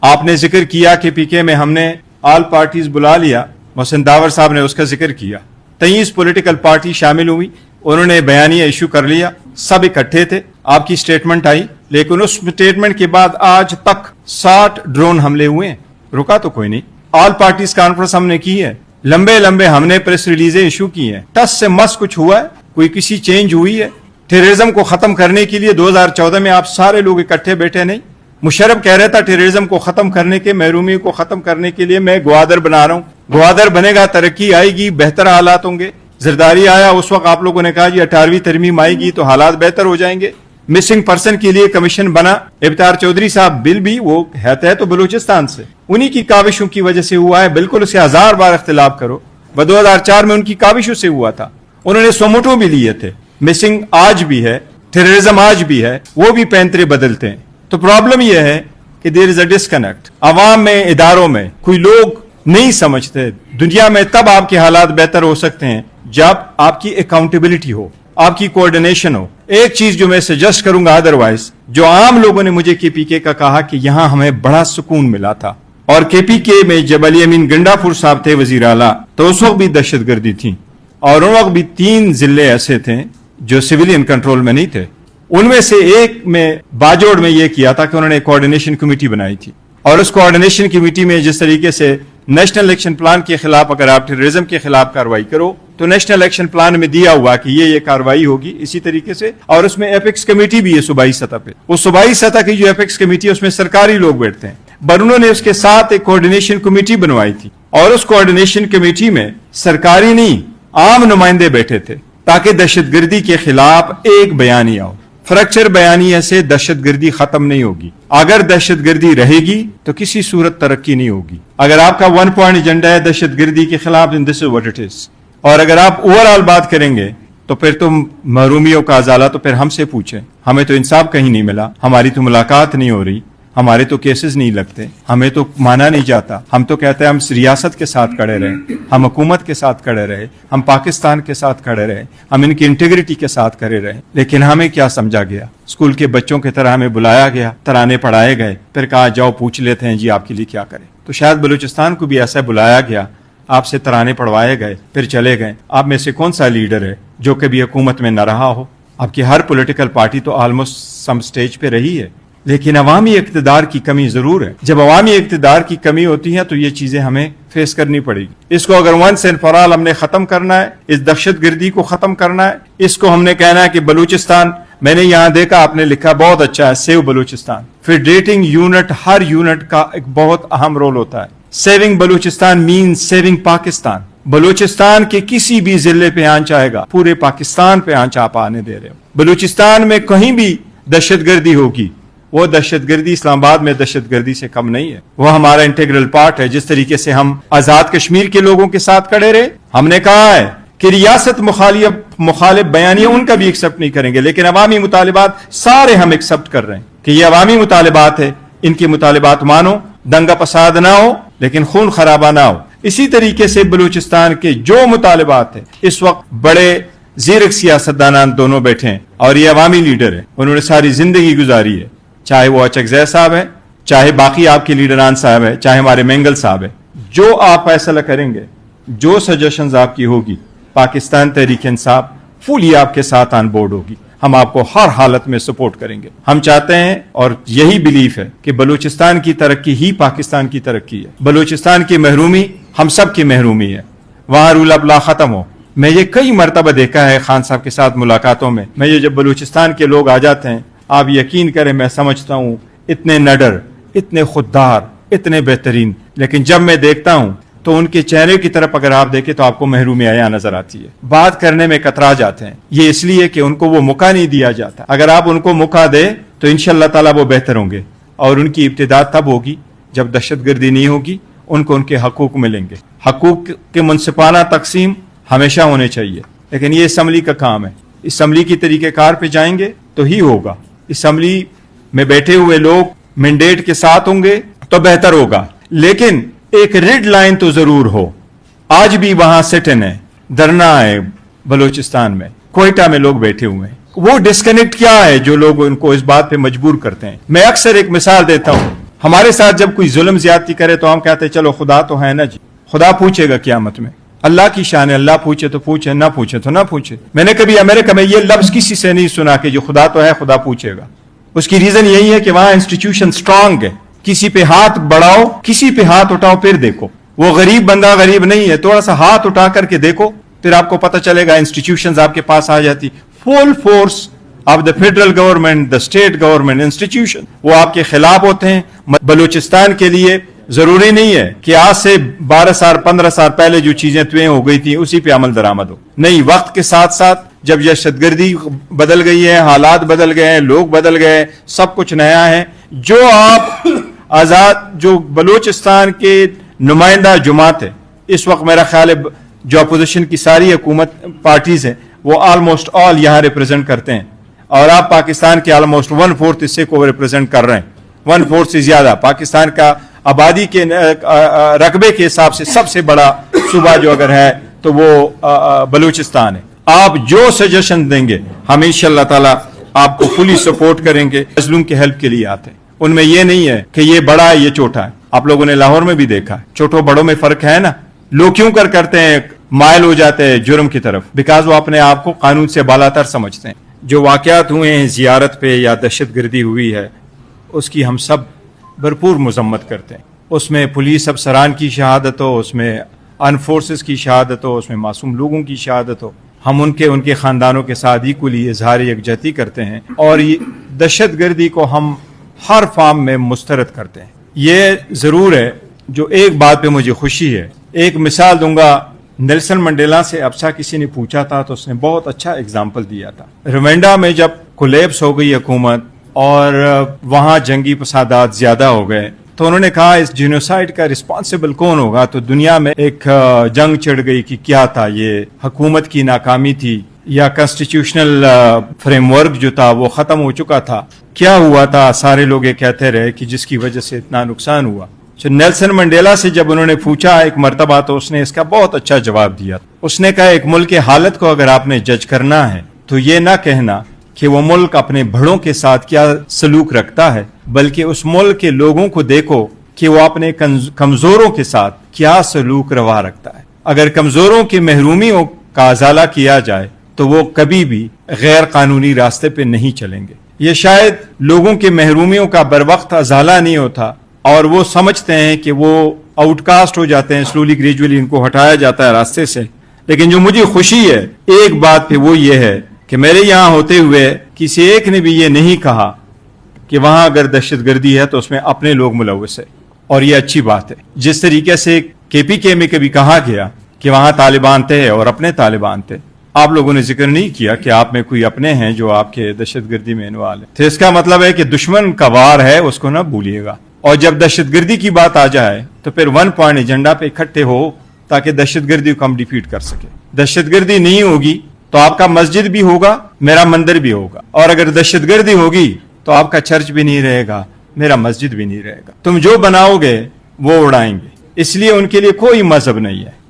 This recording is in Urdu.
آپ نے ذکر کیا کہ پی کے میں ہم نے آل پارٹیز بلا لیا، محسن داور صاحب نے اس کا ذکر کیا، 23 پولیٹیکل پارٹی شامل ہوئی، انہوں نے بیانیہ ایشو کر لیا، سب اکٹھے تھے، آپ کی سٹیٹمنٹ آئی، لیکن اس سٹیٹمنٹ کے بعد آج تک 60 ڈرون حملے ہوئے ہیں، رکا تو کوئی نہیں۔ آل پارٹیز کانفرنس ہم نے کی ہے، لمبے ہم نے پریس ریلیزیں ایشو کی ہیں، ٹس سے مس کچھ ہوا ہے؟ کوئی کسی چینج ہوئی ہے؟ ٹیررزم کو ختم کرنے کے لیے 2014 میں آپ سارے لوگ اکٹھے بیٹھے نہیں؟ مشرف کہہ رہا تھا ٹیررزم کو ختم کرنے کے، محرومی کو ختم کرنے کے لیے میں گوادر بنا رہا ہوں، گوادر بنے گا، ترقی آئے گی، بہتر حالات ہوں گے۔ زرداری آیا، اس وقت آپ لوگوں نے کہا جی 18ویں ترمیم آئے گی تو حالات بہتر ہو جائیں گے۔ مسنگ پرسن کے لیے کمیشن بنا، ابتار چودھری صاحب بل بھی وہ ہے تو بلوچستان سے، انہی کی کاوشوں کی وجہ سے ہوا ہے، بالکل اسے 1000 بار اختلاف کرو، 2004 میں ان کی کاوشوں سے ہوا تھا، انہوں نے سوموٹو بھی لیے تھے۔ مسنگ آج بھی ہے، ٹیررزم آج بھی ہے، وہ بھی پینترے بدلتے ہیں۔ تو پرابلم یہ ہے کہ دیر از اے ڈسکنیکٹ، عوام میں، اداروں میں کوئی لوگ نہیں سمجھتے دنیا میں تب آپ کے حالات بہتر ہو سکتے ہیں جب آپ کی اکاؤنٹیبلٹی ہو، آپ کی کوآرڈینیشن ہو۔ ایک چیز جو میں سجیسٹ کروں گا، ادروائز جو عام لوگوں نے مجھے کے پی کے کا کہا کہ یہاں ہمیں بڑا سکون ملا تھا، اور کے پی کے میں جب علی امین گنڈا پور صاحب تھے وزیر اعلیٰ تو اس وقت بھی دہشت گردی تھی، اور ان وقت بھی 3 ضلع ایسے تھے جو سویلین کنٹرول میں نہیں تھے، ان میں سے ایک میں باجوڑ میں یہ کیا تھا کہ انہوں نے کوآرڈینیشن کمیٹی بنائی تھی، اور اس کوآرڈینیشن کمیٹی میں جس طریقے سے نیشنل الیکشن پلان کے خلاف اگر آپ ٹیررزم کے خلاف کارروائی کرو تو نیشنل الیکشن پلان میں دیا ہوا کہ یہ کارروائی ہوگی اسی طریقے سے، اور اس میں ایپیکس کمیٹی بھی ہے صوبائی سطح پہ، وہ صوبائی سطح کی جو ایپیکس کمیٹی ہے اس میں سرکاری لوگ بیٹھتے ہیں، پر انہوں نے اس کے ساتھ ایک کوآرڈینیشن کمیٹی بنوائی تھی، اور اس کوآرڈینیشن کمیٹی میں سرکاری نہیں عام نمائندے بیٹھے تھے تاکہ دہشت گردی کے خلاف ایک بیانیہ ہو۔ فریکچر بیانیہ سے دہشت گردی ختم نہیں ہوگی، اگر دہشت گردی رہے گی تو کسی صورت ترقی نہیں ہوگی۔ اگر آپ کا 1 پوائنٹ ایجنڈا ہے دہشت گردی کے خلاف، دس از واٹ اٹ از، اور اگر آپ اوور آل بات کریں گے تو پھر تم محرومیوں کا ازالہ تو پھر ہم سے پوچھیں، ہمیں تو انصاف کہیں نہیں ملا، ہماری تو ملاقات نہیں ہو رہی، ہمارے تو کیسز نہیں لگتے، ہمیں تو مانا نہیں جاتا، ہم تو کہتے ہیں ہم ریاست کے ساتھ کھڑے رہیں، ہم حکومت کے ساتھ کھڑے رہے، ہم پاکستان کے ساتھ کھڑے رہے، ہم ان کی انٹیگریٹی کے ساتھ کھڑے رہے، لیکن ہمیں کیا سمجھا گیا؟ اسکول کے بچوں کی طرح ہمیں بلایا گیا، ترانے پڑھائے گئے، پھر کہا جاؤ پوچھ لیتے ہیں جی آپ کے لیے کیا کریں۔ تو شاید بلوچستان کو بھی ایسا بلایا گیا، آپ سے ترانے پڑھوائے گئے، پھر چلے گئے۔ آپ میں سے کون سا لیڈر ہے جو کبھی حکومت میں نہ رہا ہو؟ آپ کی ہر پولیٹیکل پارٹی تو آلموسٹ سم سٹیج پہ رہی ہے، لیکن عوامی اقتدار کی کمی ضرور ہے۔ جب عوامی اقتدار کی کمی ہوتی ہے تو یہ چیزیں ہمیں فیس کرنی پڑے گی۔ اس کو اگر ونس اینڈ فار آل ہم نے ختم کرنا ہے، اس دہشت گردی کو ختم کرنا ہے، اس کو ہم نے کہنا ہے کہ بلوچستان، میں نے یہاں دیکھا آپ نے لکھا بہت اچھا ہے، سیو بلوچستان، فیڈریٹنگ یونٹ، ہر یونٹ کا ایک بہت اہم رول ہوتا ہے۔ سیونگ بلوچستان مین سیونگ پاکستان۔ بلوچستان کے کسی بھی ضلع پہ آنچ آئے گا، پورے پاکستان پہ آنچ آپ آنے دے رہے ہو۔ بلوچستان میں کہیں بھی دہشت گردی ہوگی، وہ دہشت گردی اسلام آباد میں دہشت گردی سے کم نہیں ہے، وہ ہمارا انٹیگرل پارٹ ہے۔ جس طریقے سے ہم آزاد کشمیر کے لوگوں کے ساتھ کھڑے رہے، ہم نے کہا ہے کہ ریاست مخالف بیانیہ ان کا بھی ایکسپٹ نہیں کریں گے، لیکن عوامی مطالبات سارے ہم ایکسپٹ کر رہے ہیں کہ یہ عوامی مطالبات ہے، ان کے مطالبات مانو، دنگا فساد نہ ہو لیکن خون خرابہ نہ ہو۔ اسی طریقے سے بلوچستان کے جو مطالبات ہیں، اس وقت بڑے زیرک سیاستدانان دونوں بیٹھے ہیں اور یہ عوامی لیڈر ہیں، انہوں نے ساری زندگی گزاری ہے، چاہے وہ اچکزئی صاحب ہے، چاہے باقی آپ کے لیڈران صاحب ہے، چاہے ہمارے مینگل صاحب ہے، جو آپ فیصلہ کریں گے، جو سجیشنز آپ کی ہوگی، پاکستان تحریک انصاف فلی آپ کے ساتھ آن بورڈ ہوگی، ہم آپ کو ہر حالت میں سپورٹ کریں گے۔ ہم چاہتے ہیں اور یہی بلیف ہے کہ بلوچستان کی ترقی ہی پاکستان کی ترقی ہے، بلوچستان کی محرومی ہم سب کی محرومی ہے، وہاں رول آف لا ختم ہو۔ میں یہ کئی مرتبہ دیکھا ہے خان صاحب کے ساتھ ملاقاتوں میں، میں یہ جب بلوچستان کے لوگ آ جاتے ہیں، آپ یقین کریں میں سمجھتا ہوں اتنے نڈر، اتنے خوددار، اتنے بہترین، لیکن جب میں دیکھتا ہوں تو ان کے چہرے کی طرف اگر آپ دیکھیں تو آپ کو محرومی عیاں نظر آتی ہے، بات کرنے میں کترا جاتے ہیں۔ یہ اس لیے کہ ان کو وہ موقع نہیں دیا جاتا، اگر آپ ان کو موقع دیں تو انشاءاللہ تعالیٰ وہ بہتر ہوں گے، اور ان کی ابتدا تب ہوگی جب دہشت گردی نہیں ہوگی، ان کو ان کے حقوق ملیں گے۔ حقوق کے منصفانہ تقسیم ہمیشہ ہونے چاہیے، لیکن یہ اسمبلی کا کام ہے، اسمبلی کی طریقہ کار پہ جائیں گے تو ہی ہوگا۔ اسمبلی میں بیٹھے ہوئے لوگ مینڈیٹ کے ساتھ ہوں گے تو بہتر ہوگا، لیکن ایک ریڈ لائن تو ضرور ہو۔ آج بھی وہاں سٹن ہے، دھرنا ہے بلوچستان میں، کوئٹہ میں لوگ بیٹھے ہوئے ہیں، وہ ڈسکنیکٹ کیا ہے جو لوگ ان کو اس بات پہ مجبور کرتے ہیں؟ میں اکثر ایک مثال دیتا ہوں، ہمارے ساتھ جب کوئی ظلم زیادتی کرے تو ہم کہتے ہیں چلو خدا تو ہے نا جی، خدا پوچھے گا قیامت میں، اللہ کی شان ہے، اللہ پوچھے تو پوچھے، نہ پوچھے تو نہ پوچھے۔ میں نے کبھی امریکہ میں یہ لفظ کسی سے نہیں سنا کہ جو خدا تو ہے خدا پوچھے گا۔ اس کی ریزن یہی ہے کہ وہاں انسٹیٹیوشن سٹرانگ ہے، کسی پہ ہاتھ بڑھاؤ، کسی پہ ہاتھ اٹھاؤ پھر دیکھو، وہ غریب بندہ غریب نہیں ہے، تھوڑا سا ہاتھ اٹھا کر کے دیکھو پھر آپ کو پتہ چلے گا، انسٹیٹیوشنز آپ کے پاس آ جاتی، full force of the federal government, the state government, institution وہ آپ کے خلاف ہوتے ہیں۔ بلوچستان کے لیے ضروری نہیں ہے کہ آج سے 12 سال 15 سال پہلے جو چیزیں طے ہو گئی تھیں اسی پہ عمل درآمد ہو، نہیں، وقت کے ساتھ ساتھ جب دہشت گردی بدل گئی ہے، حالات بدل گئے ہیں، لوگ بدل گئے، سب کچھ نیا ہے۔ جو آپ آزاد جو بلوچستان کے نمائندہ جماعت ہے اس وقت، میرا خیال ہے جو اپوزیشن کی ساری حکومت پارٹیز ہیں وہ آلموسٹ آل یہاں ریپرزینٹ کرتے ہیں، اور آپ پاکستان کے آلموسٹ 1/4 حصے کو ریپرزینٹ کر رہے ہیں، 1/4 سے زیادہ۔ پاکستان کا آبادی کے رقبے کے حساب سے سب سے بڑا صوبہ جو اگر ہے تو وہ بلوچستان ہے۔ آپ جو سجیشن دیں گے ہم انشاءاللہ تعالی آپ کو فلی سپورٹ کریں گے۔ مظلوم کے ہیلپ کے لیے آتے ہیں، ان میں یہ نہیں ہے کہ یہ بڑا ہے یہ چھوٹا ہے۔ آپ لوگوں نے لاہور میں بھی دیکھا ہے، چھوٹوں بڑوں میں فرق ہے نا۔ لوگ کیوں کرتے ہیں مائل ہو جاتے ہیں جرم کی طرف؟ بیکاز وہ اپنے آپ کو قانون سے بالاتر سمجھتے ہیں۔ جو واقعات ہوئے ہیں زیارت پہ یا دہشت گردی ہوئی ہے اس کی ہم سب بھرپور مذمت کرتے ہیں۔ اس میں پولیس افسران کی شہادت ہو، اس میں آرم فورسز کی شہادت ہو، اس میں معصوم لوگوں کی شہادت ہو، ہم ان کے خاندانوں کے ساتھ ایکولی اظہار یکجہتی کرتے ہیں، اور یہ دہشت گردی کو ہم ہر فارم میں مسترد کرتے ہیں۔ یہ ضرور ہے، جو ایک بات پہ مجھے خوشی ہے، ایک مثال دوں گا، نیلسن منڈیلا سے ابسا کسی نے پوچھا تھا تو اس نے بہت اچھا اگزامپل دیا تھا۔ روانڈا میں جب کولیپس ہو گئی حکومت اور وہاں جنگی فسادات زیادہ ہو گئے تو انہوں نے کہا اس جینوسائیڈ کا رسپانسبل کون ہوگا؟ تو دنیا میں ایک جنگ چڑھ گئی کہ کیا تھا، یہ حکومت کی ناکامی تھی یا کنسٹیٹیوشنل فریم ورک جو تھا وہ ختم ہو چکا تھا؟ کیا ہوا تھا؟ سارے لوگ یہ کہتے رہے کہ جس کی وجہ سے اتنا نقصان ہوا۔ نیلسن منڈیلا سے جب انہوں نے پوچھا ایک مرتبہ تو اس نے اس کا بہت اچھا جواب دیا۔ اس نے کہا ایک ملک کی حالت کو اگر آپ نے جج کرنا ہے تو یہ نہ کہنا کہ وہ ملک اپنے بڑوں کے ساتھ کیا سلوک رکھتا ہے، بلکہ اس ملک کے لوگوں کو دیکھو کہ وہ اپنے کمزوروں کے ساتھ کیا سلوک روا رکھتا ہے۔ اگر کمزوروں کی محرومیوں کا ازالہ کیا جائے تو وہ کبھی بھی غیر قانونی راستے پہ نہیں چلیں گے۔ یہ شاید لوگوں کے محرومیوں کا بروقت ازالہ نہیں ہوتا اور وہ سمجھتے ہیں کہ وہ آؤٹ کاسٹ ہو جاتے ہیں، سلولی گریجولی ان کو ہٹایا جاتا ہے راستے سے۔ لیکن جو مجھے خوشی ہے ایک بات پہ وہ یہ ہے کہ میرے یہاں ہوتے ہوئے کسی ایک نے بھی یہ نہیں کہا کہ وہاں اگر دہشت گردی ہے تو اس میں اپنے لوگ ملوث ہیں، اور یہ اچھی بات ہے۔ جس طریقے سے KPK میں کبھی کہا گیا کہ وہاں طالبان تھے اور اپنے طالبان تھے، آپ لوگوں نے ذکر نہیں کیا کہ آپ میں کوئی اپنے ہیں جو آپ کے دہشت گردی میں انوالو ہیں۔ تو اس کا مطلب ہے کہ دشمن کا وار ہے، اس کو نہ بھولیے گا، اور جب دہشت گردی کی بات آ جائے تو پھر 1 پوائنٹ ایجنڈا پہ اکٹھے ہو تاکہ دہشت گردی کو ہم ڈیفیٹ کر سکے۔ دہشت گردی نہیں ہوگی تو آپ کا مسجد بھی ہوگا، میرا مندر بھی ہوگا، اور اگر دہشت گردی ہوگی تو آپ کا چرچ بھی نہیں رہے گا، میرا مسجد بھی نہیں رہے گا۔ تم جو بناؤ گے وہ اڑائیں گے، اس لیے ان کے لیے کوئی مذہب نہیں ہے۔